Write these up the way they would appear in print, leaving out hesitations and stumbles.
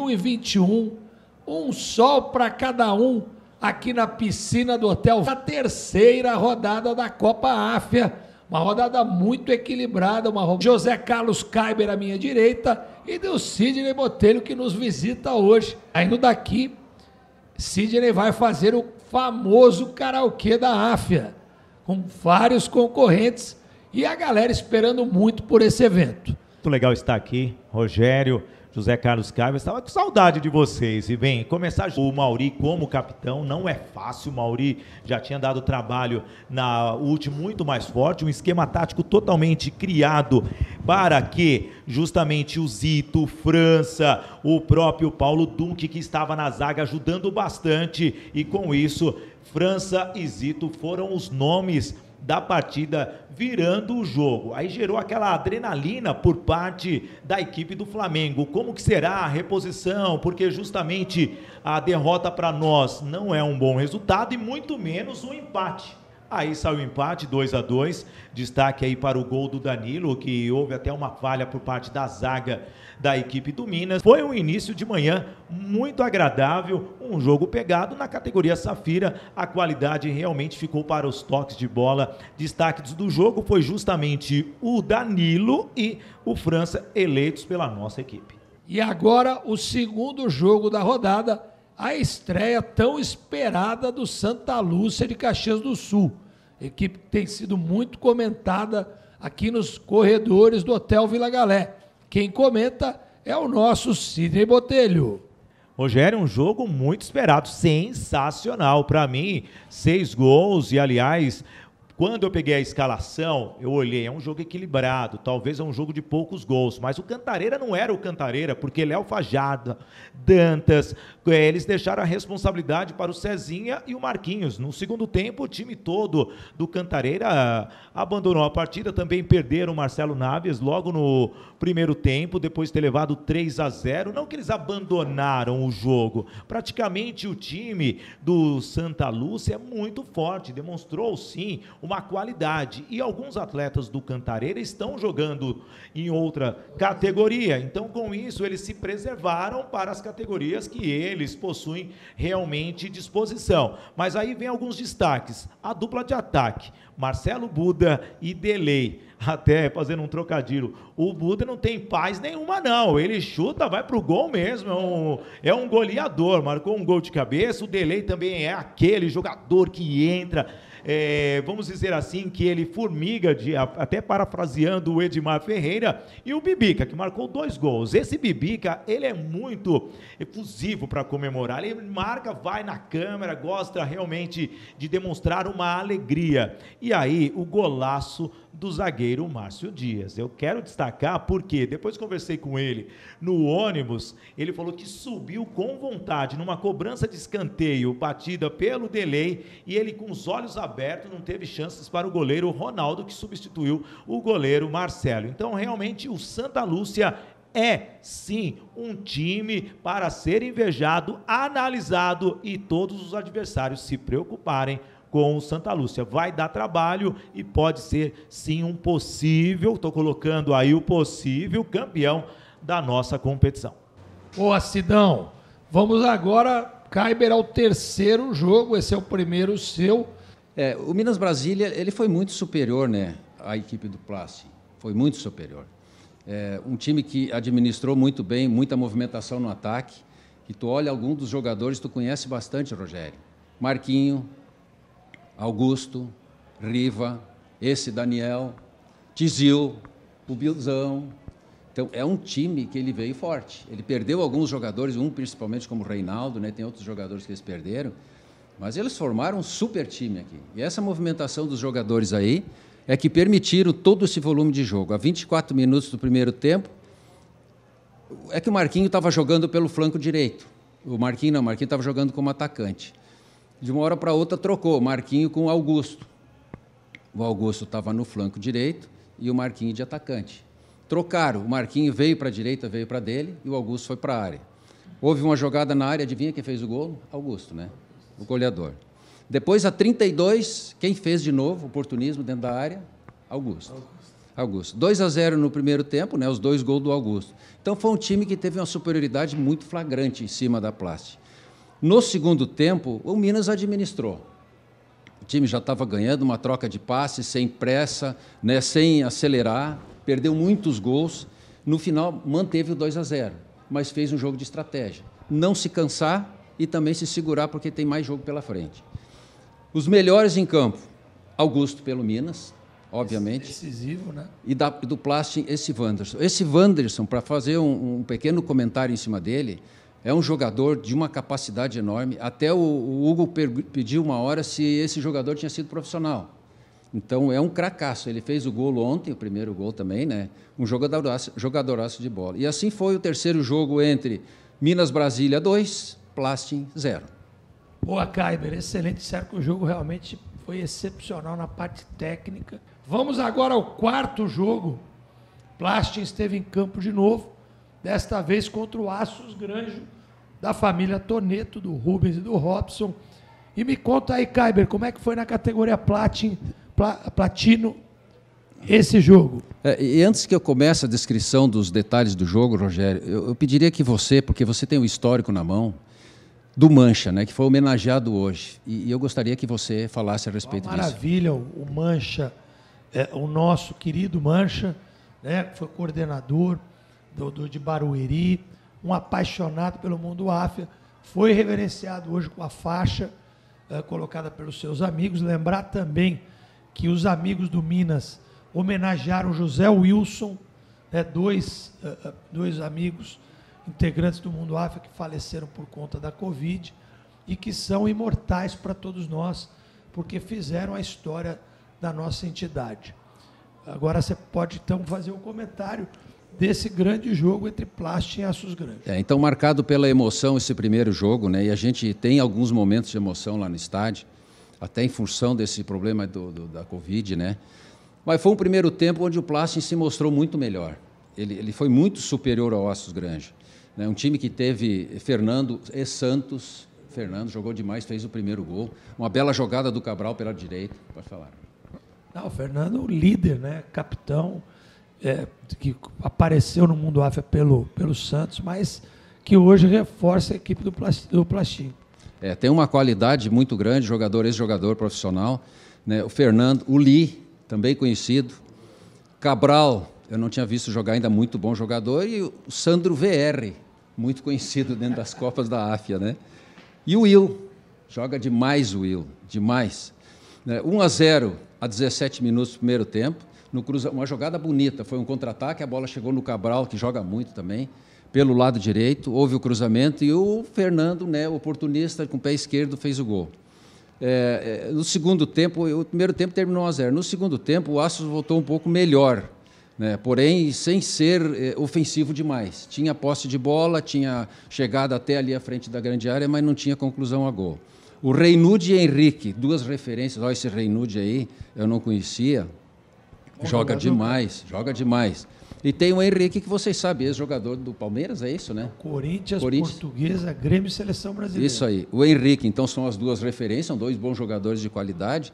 2021. Um sol para cada um aqui na piscina do hotel. A terceira rodada da Copa Áfia. Uma rodada muito equilibrada. José Carlos Kaiber à minha direita e do Sidney Botelho que nos visita hoje. Saindo daqui, Sidney vai fazer o famoso karaokê da Áfia, com vários concorrentes e a galera esperando muito por esse evento. Muito legal estar aqui, Rogério, José Carlos Kaiber, estava com saudade de vocês. E bem, começar o Mauri como capitão não é fácil. O Mauri já tinha dado trabalho na última, muito mais forte, um esquema tático totalmente criado para que justamente o Zito, França, o próprio Paulo Duque, que estava na zaga ajudando bastante, e com isso França e Zito foram os nomes da partida virando o jogo. Aí gerou aquela adrenalina por parte da equipe do Flamengo. Como que será a reposição? Porque justamente a derrota para nós não é um bom resultado e muito menos um empate. Aí saiu o empate, 2-2, destaque aí para o gol do Danilo, que houve até uma falha por parte da zaga da equipe do Minas. Foi um início de manhã muito agradável, um jogo pegado na categoria Safira, a qualidade realmente ficou para os toques de bola. Destaques do jogo foi justamente o Danilo e o França, eleitos pela nossa equipe. E agora o segundo jogo da rodada, a estreia tão esperada do Santa Lúcia de Caxias do Sul. Equipe que tem sido muito comentada aqui nos corredores do Hotel Vila Galé. Quem comenta é o nosso Sidney Botelho. Rogério, um jogo muito esperado, sensacional. Para mim, 6 gols e, aliás, quando eu peguei a escalação, eu olhei, é um jogo equilibrado, talvez é um jogo de poucos gols, mas o Cantareira não era o Cantareira, porque Léo Fajardo, Dantas, eles deixaram a responsabilidade para o Cezinha e o Marquinhos. No segundo tempo, o time todo do Cantareira abandonou a partida, também perderam o Marcelo Naves logo no primeiro tempo, depois de ter levado 3-0, não que eles abandonaram o jogo, praticamente o time do Santa Lúcia é muito forte, demonstrou sim uma qualidade, e alguns atletas do Cantareira estão jogando em outra categoria, então com isso eles se preservaram para as categorias que eles possuem realmente disposição. Mas aí vem alguns destaques, a dupla de ataque, Marcelo Buda e Delei, até fazendo um trocadilho, o Buda não tem paz nenhuma não, ele chuta, vai pro gol mesmo, é um goleador, marcou um gol de cabeça. O Delei também é aquele jogador que entra, vamos dizer assim, que ele formiga, até parafraseando o Edmar Ferreira, e o Bibica, que marcou 2 gols. Esse Bibica, ele é muito efusivo para comemorar, ele marca, vai na câmera, gosta realmente de demonstrar uma alegria. E aí, o golaço do zagueiro Márcio Dias. Eu quero destacar porque depois conversei com ele no ônibus, ele falou que subiu com vontade numa cobrança de escanteio batida pelo Delei, e ele com os olhos abertos não teve chances para o goleiro Ronaldo, que substituiu o goleiro Marcelo. Então realmente o Santa Lúcia é sim um time para ser invejado, analisado, e todos os adversários se preocuparem com o Santa Lúcia. Vai dar trabalho e pode ser sim um possível, estou colocando aí o possível campeão da nossa competição. Boa, Sidão. Vamos agora, Kaiber, ao terceiro jogo, esse é o primeiro seu. O Minas Brasília, ele foi muito superior, né, à equipe do Plassi, foi muito superior. Um time que administrou muito bem, muita movimentação no ataque, que tu olha algum dos jogadores, tu conhece bastante, Rogério. Marquinho, Augusto, Riva, esse Daniel, Tizil, o Bilzão. Então, é um time que ele veio forte. Ele perdeu alguns jogadores, um principalmente como o Reinaldo, né? Tem outros jogadores que eles perderam, mas eles formaram um super time aqui. E essa movimentação dos jogadores aí é que permitiram todo esse volume de jogo. A 24 minutos do primeiro tempo, é que o Marquinho estava jogando pelo flanco direito. O Marquinho estava jogando como atacante. De uma hora para outra trocou o Marquinho com o Augusto. O Augusto estava no flanco direito e o Marquinho de atacante. Trocaram, o Marquinho veio para a direita, veio para dele, e o Augusto foi para a área. Houve uma jogada na área, adivinha quem fez o gol? Augusto, né? O goleador. Depois, a 32, quem fez de novo, oportunismo dentro da área? Augusto. Augusto. 2-0 no primeiro tempo, né, os 2 gols do Augusto. Então foi um time que teve uma superioridade muito flagrante em cima da Plast. No segundo tempo, o Minas administrou. O time já estava ganhando, uma troca de passes, sem pressa, né, sem acelerar, perdeu muitos gols. No final, manteve o 2-0, mas fez um jogo de estratégia. Não se cansar e também se segurar, porque tem mais jogo pela frente. Os melhores em campo, Augusto pelo Minas, obviamente. Decisivo, né? E do Plastin, esse Wanderson. Esse Wanderson, para fazer um pequeno comentário em cima dele, é um jogador de uma capacidade enorme. Até o Hugo pediu uma hora se esse jogador tinha sido profissional. Então, é um cracaço. Ele fez o gol ontem, o primeiro gol também, né? Um jogadoraço de bola. E assim foi o terceiro jogo entre Minas Brasília 2, Plastin 0. Boa, Kaiber, excelente. Disseram que o jogo realmente foi excepcional na parte técnica. Vamos agora ao quarto jogo. Plastin esteve em campo de novo, desta vez contra o Aços Granjo, da família Toneto, do Rubens e do Robson. E me conta aí, Kaiber, como é que foi na categoria Platino esse jogo? E antes que eu comece a descrição dos detalhes do jogo, Rogério, eu pediria que você, porque você tem o histórico na mão, do Mancha, né, que foi homenageado hoje. E eu gostaria que você falasse a respeito disso. Maravilha, o Mancha, o nosso querido Mancha, né, foi coordenador de Barueri, um apaixonado pelo mundo AFIA, foi reverenciado hoje com a faixa colocada pelos seus amigos. Lembrar também que os amigos do Minas homenagearam José Wilson, né, dois amigos integrantes do mundo AFIA que faleceram por conta da Covid e que são imortais para todos nós, porque fizeram a história da nossa entidade. Agora você pode, então, fazer um comentário desse grande jogo entre Plastin e Aços Granjo. Então, marcado pela emoção esse primeiro jogo, né, e a gente tem alguns momentos de emoção lá no estádio, até em função desse problema da Covid, né? Mas foi um primeiro tempo onde o Plastin se mostrou muito melhor. Ele foi muito superior ao Aços Granjo. Né? Um time que teve Fernando e Santos. Fernando jogou demais, fez o primeiro gol. Uma bela jogada do Cabral pela direita. Pode falar. Não, o Fernando, líder, né? Capitão, que apareceu no mundo AFIA pelo Santos, mas que hoje reforça a equipe do Plastin. Tem uma qualidade muito grande, ex-jogador profissional. Né? O Fernando, o Li, também conhecido. Cabral, eu não tinha visto jogar ainda, muito bom jogador. E o Sandro VR, muito conhecido dentro das Copas da AFIA, né? E o Will, joga demais o Will, demais. 1-0 a 17 minutos do primeiro tempo, uma jogada bonita, foi um contra-ataque, a bola chegou no Cabral, que joga muito também, pelo lado direito, houve o cruzamento e o Fernando, né, oportunista, com o pé esquerdo, fez o gol. No segundo tempo, o primeiro tempo terminou 1-0. No segundo tempo, o Aços voltou um pouco melhor, né, porém sem ser ofensivo demais. Tinha posse de bola, tinha chegado até ali à frente da grande área, mas não tinha conclusão a gol. O Reynud e Henrique, duas referências. Olha esse Reynud aí, eu não conhecia. Joga demais, joga demais. E tem o Henrique, que vocês sabem, ex-jogador do Palmeiras, é isso, né? Corinthians, Portuguesa, Grêmio e Seleção Brasileira. Isso aí. O Henrique, então, são as duas referências, são dois bons jogadores de qualidade.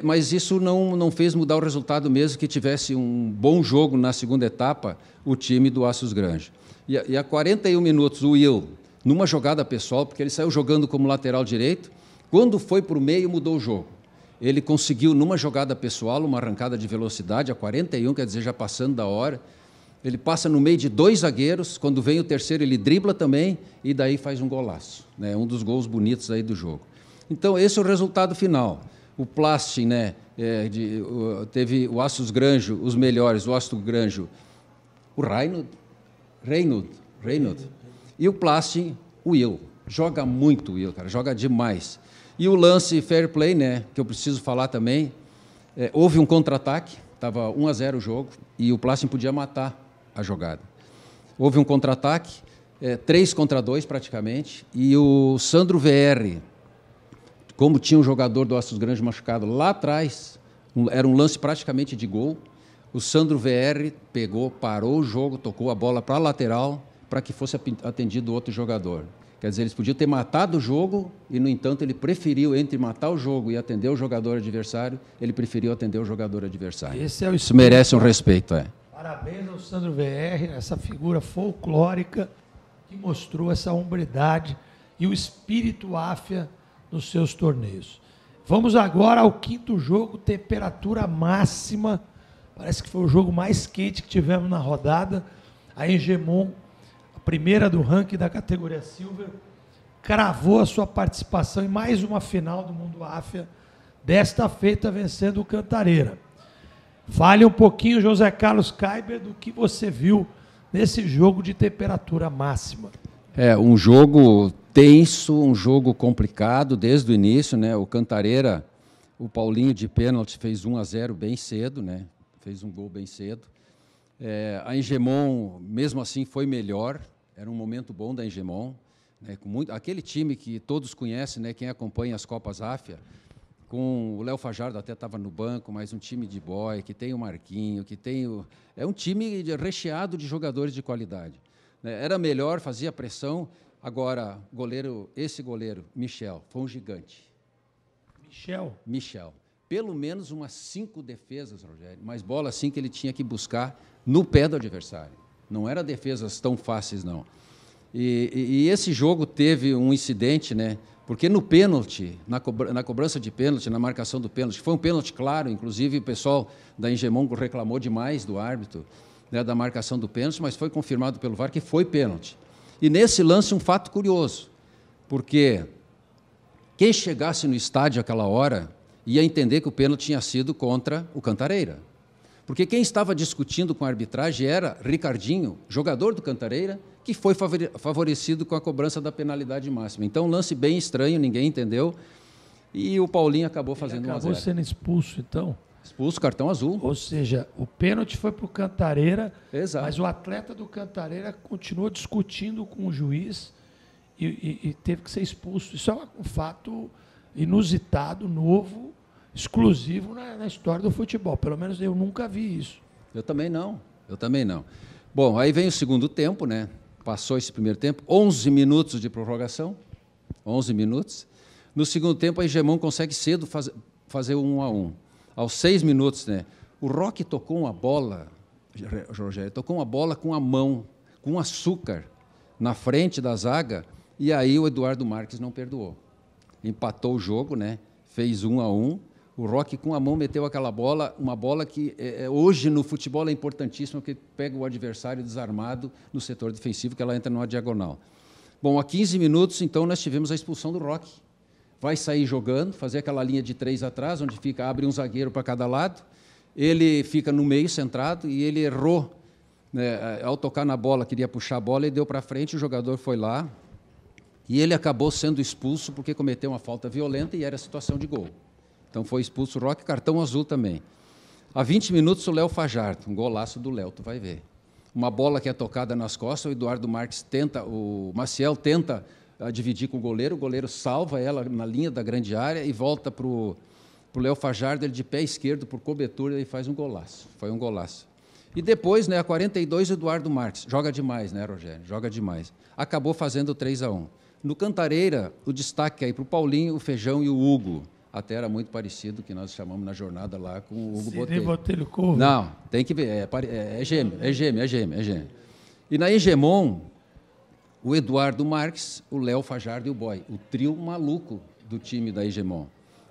Mas isso não fez mudar o resultado, mesmo que tivesse um bom jogo na segunda etapa, o time do Aços Granjo. E a 41 minutos, o Will, numa jogada pessoal, porque ele saiu jogando como lateral direito, quando foi para o meio, mudou o jogo. Ele conseguiu, numa jogada pessoal, uma arrancada de velocidade, a 41, quer dizer, já passando da hora. Ele passa no meio de dois zagueiros, quando vem o terceiro ele dribla também, e daí faz um golaço. Né? Um dos gols bonitos aí do jogo. Então, esse é o resultado final. O Plastin, né, teve o Aços Granjo, os melhores, o Aços Granjo, o Reynud, e o Plastin, o Will. Joga muito o Will, cara, joga demais. E o lance fair play, né, que eu preciso falar também, houve um contra-ataque, estava 1-0 o jogo, e o Plastin podia matar a jogada. Houve um contra-ataque, 3-2 praticamente, e o Sandro VR, como tinha um jogador do Aços Granjo machucado lá atrás, era um lance praticamente de gol, o Sandro VR pegou, parou o jogo, tocou a bola para a lateral, para que fosse atendido outro jogador. Quer dizer, eles podiam ter matado o jogo e, no entanto, ele preferiu, entre matar o jogo e atender o jogador adversário, ele preferiu atender o jogador adversário. Esse é o Isso merece um respeito, é. Parabéns ao Sandro VR, essa figura folclórica que mostrou essa hombridade e o espírito áfia nos seus torneios. Vamos agora ao quinto jogo, temperatura máxima. Parece que foi o jogo mais quente que tivemos na rodada. A Hegemon, a primeira do ranking da categoria Silver, cravou a sua participação em mais uma final do Mundo Áfia, desta feita vencendo o Cantareira. Fale um pouquinho, José Carlos Kaiber, do que você viu nesse jogo de temperatura máxima. É um jogo tenso, um jogo complicado desde o início, né? O Cantareira, o Paulinho de pênalti fez 1-0 bem cedo, né? Fez um gol bem cedo. A Hegemon, mesmo assim, foi melhor. Era um momento bom da Hegemon, né? Aquele time que todos conhecem, né? Quem acompanha as Copas Áfia, com o Léo Fajardo até estava no banco, mas um time de boy, que tem o Marquinho, que tem o... É um time recheado de jogadores de qualidade. Era melhor, fazia pressão. Agora, esse goleiro, Michel, foi um gigante. Michel. Pelo menos umas 5 defesas, Rogério, mas bola assim que ele tinha que buscar no pé do adversário. Não eram defesas tão fáceis, não. E esse jogo teve um incidente, né? Porque no pênalti, na cobrança de pênalti, na marcação do pênalti, foi um pênalti claro, inclusive o pessoal da Hegemon reclamou demais do árbitro, né, da marcação do pênalti, mas foi confirmado pelo VAR que foi pênalti. E nesse lance um fato curioso, porque quem chegasse no estádio àquela hora ia entender que o pênalti tinha sido contra o Cantareira. Porque quem estava discutindo com a arbitragem era Ricardinho, jogador do Cantareira, que foi favorecido com a cobrança da penalidade máxima. Então, um lance bem estranho, ninguém entendeu, e o Paulinho acabou fazendo 1-0. Acabou sendo expulso, então? Expulso, cartão azul. Ou seja, o pênalti foi para o Cantareira, exato, mas o atleta do Cantareira continuou discutindo com o juiz e teve que ser expulso. Isso é um fato inusitado, novo, exclusivo na história do futebol. Pelo menos eu nunca vi isso. Eu também não. Bom, aí vem o segundo tempo, né? Passou esse primeiro tempo, 11 minutos de prorrogação, 11 minutos. No segundo tempo, a Hegemon consegue cedo fazer o 1-1. Aos 6 minutos, né? O Roque tocou uma bola, Rogério, com a mão, com açúcar, na frente da zaga, e aí o Eduardo Marques não perdoou. Empatou o jogo, né? Fez 1-1. O Roque, com a mão, meteu aquela bola, uma bola que hoje no futebol é importantíssima, porque pega o adversário desarmado no setor defensivo, que ela entra numa diagonal. Bom, a 15 minutos, então, nós tivemos a expulsão do Roque. Vai sair jogando, fazer aquela linha de 3 atrás, onde abre um zagueiro para cada lado, ele fica no meio, centrado, e ele errou, né, ao tocar na bola, queria puxar a bola, e deu para frente, o jogador foi lá, e ele acabou sendo expulso porque cometeu uma falta violenta e era situação de gol. Então foi expulso o Roque, cartão azul também. Há 20 minutos o Léo Fajardo, um golaço do Léo, tu vai ver. Uma bola que é tocada nas costas, o Eduardo Marques o Maciel tenta dividir com o goleiro salva ela na linha da grande área e volta para o Léo Fajardo, ele de pé esquerdo, por cobertura, e faz um golaço. Foi um golaço. E depois, né, a 42, o Eduardo Marques. Joga demais, né, Rogério? Joga demais. Acabou fazendo 3-1. No Cantareira, o destaque aí para o Paulinho, o Feijão e o Hugo. Até era muito parecido, que nós chamamos na jornada lá com o Hugo Botelho Couve. Não, tem que ver, é gêmeo. E na Hegemon, o Eduardo Marques, o Léo Fajardo e o Boy, o trio maluco do time da Hegemon.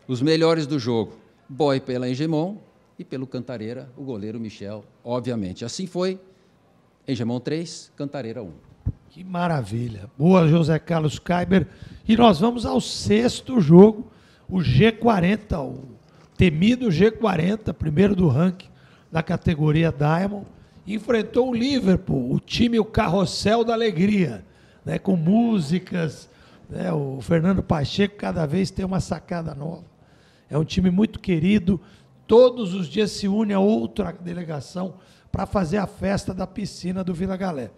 Os melhores do jogo, Boy pela Hegemon e pelo Cantareira, o goleiro Michel, obviamente. Assim foi, Hegemon 3, Cantareira 1. Que maravilha. Boa, José Carlos Kaiber. E nós vamos ao sexto jogo, o G40, o temido G40, primeiro do ranking da categoria Diamond, enfrentou o Liverpool, o time, o carrossel da alegria, né, com músicas, né, o Fernando Pacheco cada vez tem uma sacada nova. É um time muito querido, todos os dias se une a outra delegação para fazer a festa da piscina do Vila Galé.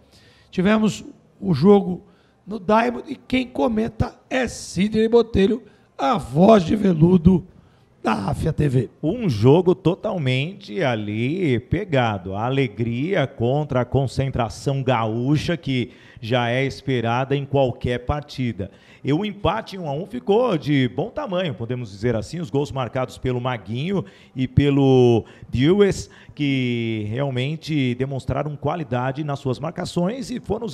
Tivemos o jogo no Diamond e quem comenta é Sidney Botelho, a voz de veludo da AFIA TV. Um jogo totalmente ali pegado. A alegria contra a concentração gaúcha que já é esperada em qualquer partida. E o empate 1-1 ficou de bom tamanho, podemos dizer assim, os gols marcados pelo Maguinho e pelo Dewes, que realmente demonstraram qualidade nas suas marcações e foram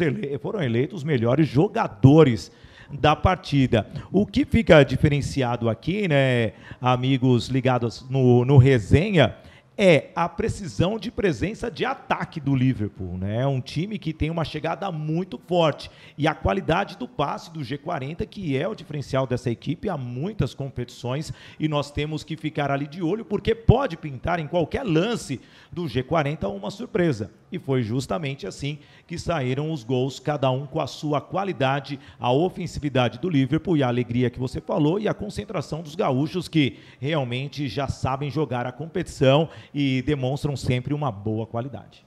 eleitos os melhores jogadores da partida. O que fica diferenciado aqui, né, amigos ligados no Resenha, é a precisão de presença de ataque do Liverpool, né? Um time que tem uma chegada muito forte e a qualidade do passe do G40, que é o diferencial dessa equipe há muitas competições, e nós temos que ficar ali de olho porque pode pintar em qualquer lance do G40 uma surpresa. E foi justamente assim que saíram os gols, cada um com a sua qualidade, a ofensividade do Liverpool e a alegria que você falou e a concentração dos gaúchos que realmente já sabem jogar a competição e demonstram sempre uma boa qualidade.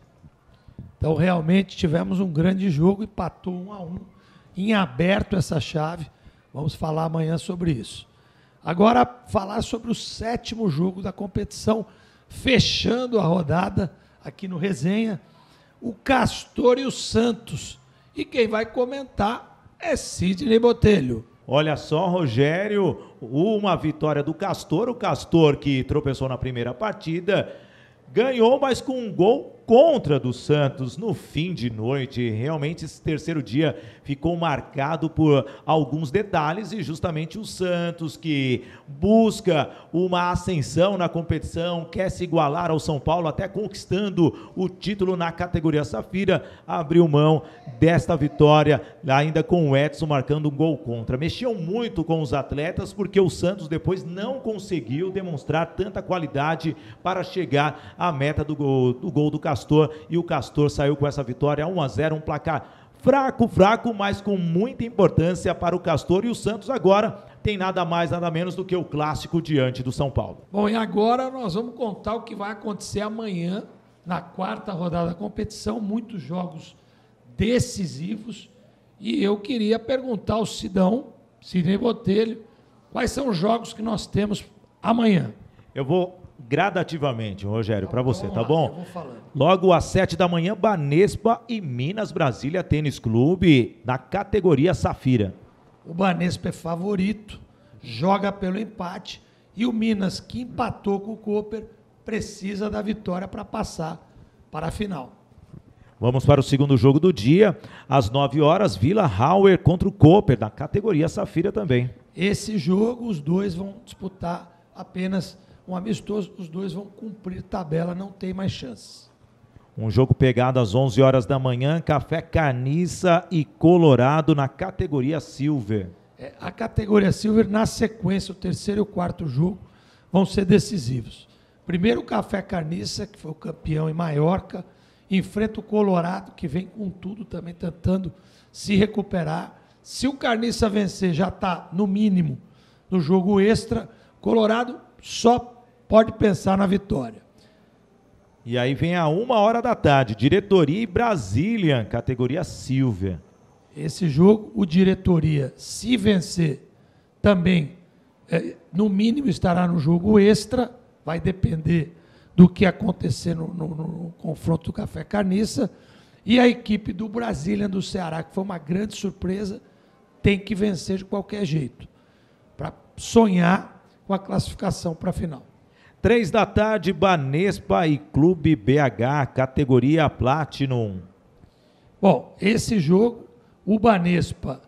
Então realmente tivemos um grande jogo, empatou 1-1, em aberto essa chave. Vamos falar amanhã sobre isso. Agora falar sobre o 7º jogo da competição, fechando a rodada aqui no Resenha, o Castor e o Santos. E quem vai comentar é Sidney Botelho. Olha só, Rogério, uma vitória do Castor, o Castor que tropeçou na primeira partida, ganhou, mas com um gol contra do Santos no fim de noite. Realmente esse terceiro dia ficou marcado por alguns detalhes e justamente o Santos, que busca uma ascensão na competição, quer se igualar ao São Paulo, até conquistando o título na categoria Safira, abriu mão desta vitória, ainda com o Edson marcando um gol contra. Mexeu muito com os atletas porque o Santos depois não conseguiu demonstrar tanta qualidade para chegar à meta do gol do Castor, e o Castor saiu com essa vitória 1-0, um placar fraco, mas com muita importância para o Castor, e o Santos agora tem nada mais, nada menos do que o clássico diante do São Paulo. Bom, e agora nós vamos contar o que vai acontecer amanhã, na 4ª rodada da competição, muitos jogos decisivos, e eu queria perguntar ao Sidney Botelho, quais são os jogos que nós temos amanhã? Eu vou gradativamente, Rogério, para você, tá bom? Eu vou falando. Logo às 7 da manhã, Banespa e Minas Brasília Tênis Clube, na categoria Safira. O Banespa é favorito, joga pelo empate, e o Minas, que empatou com o Cooper, precisa da vitória para passar para a final. Vamos para o segundo jogo do dia, às 9 horas, Vila Hauer contra o Cooper, na categoria Safira também. Esse jogo, os dois vão disputar apenas um amistoso, os dois vão cumprir tabela, não tem mais chances. Um jogo pegado às 11 horas da manhã, Café Carniça e Colorado na categoria Silver. A categoria Silver, na sequência, o terceiro e o quarto jogo vão ser decisivos. Primeiro o Café Carniça, que foi o campeão em Maiorca, enfrenta o Colorado, que vem com tudo também tentando se recuperar. Se o Carniça vencer, já está no mínimo no jogo extra. Colorado só pode pensar na vitória. E aí vem a 1h da tarde, Diretoria e Brasília, categoria Silver. Esse jogo, o Diretoria, se vencer, também, no mínimo, estará no jogo extra, vai depender do que acontecer no confronto do Café Carniça, e a equipe do Brasília, do Ceará, que foi uma grande surpresa, tem que vencer de qualquer jeito, para sonhar com a classificação para a final. 3 da tarde, Banespa e Clube BH, categoria Platinum. Bom, esse jogo, o Banespa,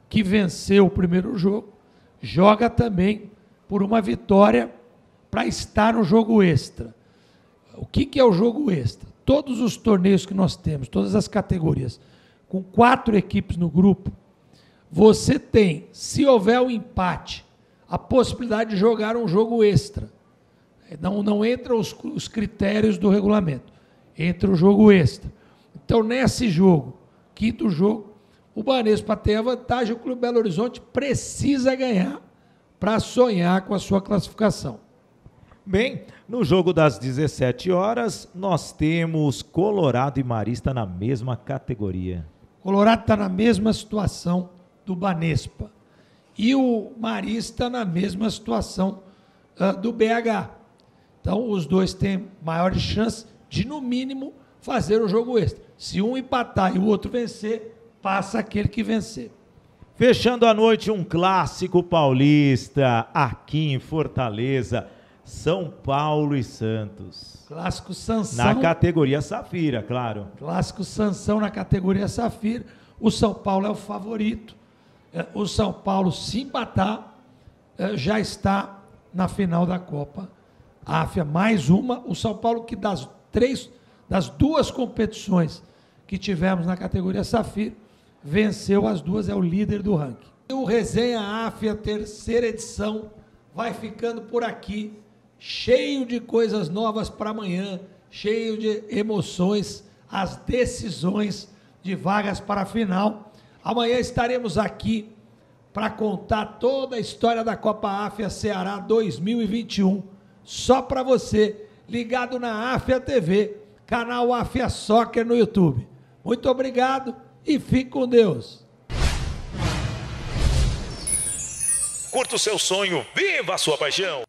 que venceu o primeiro jogo, joga também por uma vitória para estar no jogo extra. O que é o jogo extra? Todos os torneios que nós temos, todas as categorias, com 4 equipes no grupo, você tem, se houver um empate, a possibilidade de jogar um jogo extra. Não entram os critérios do regulamento, entra o jogo extra. Então, nesse jogo, quinto jogo, o Banespa tem a vantagem, o Clube Belo Horizonte precisa ganhar para sonhar com a sua classificação. Bem, no jogo das 17 horas, nós temos Colorado e Marista na mesma categoria. Colorado está na mesma situação do Banespa. E o Marista na mesma situação do BH. Então, os dois têm maiores chances de, no mínimo, fazer o jogo extra. Se um empatar e o outro vencer, passa aquele que vencer. Fechando a noite, um clássico paulista aqui em Fortaleza, São Paulo e Santos. Clássico Sansão. Na categoria Safira, claro. Clássico Sansão na categoria Safira. O São Paulo é o favorito. O São Paulo, se empatar, já está na final da Copa Áfia. Mais uma. O São Paulo, que das duas competições que tivemos na categoria Safira, venceu as duas, é o líder do ranking. E o Resenha Áfia, terceira edição, vai ficando por aqui, cheio de coisas novas para amanhã, cheio de emoções, as decisões de vagas para a final. Amanhã estaremos aqui para contar toda a história da Copa Áfia Ceará 2021, só para você, ligado na Áfia TV, canal Áfia Soccer no YouTube. Muito obrigado e fique com Deus. Curta o seu sonho, viva a sua paixão!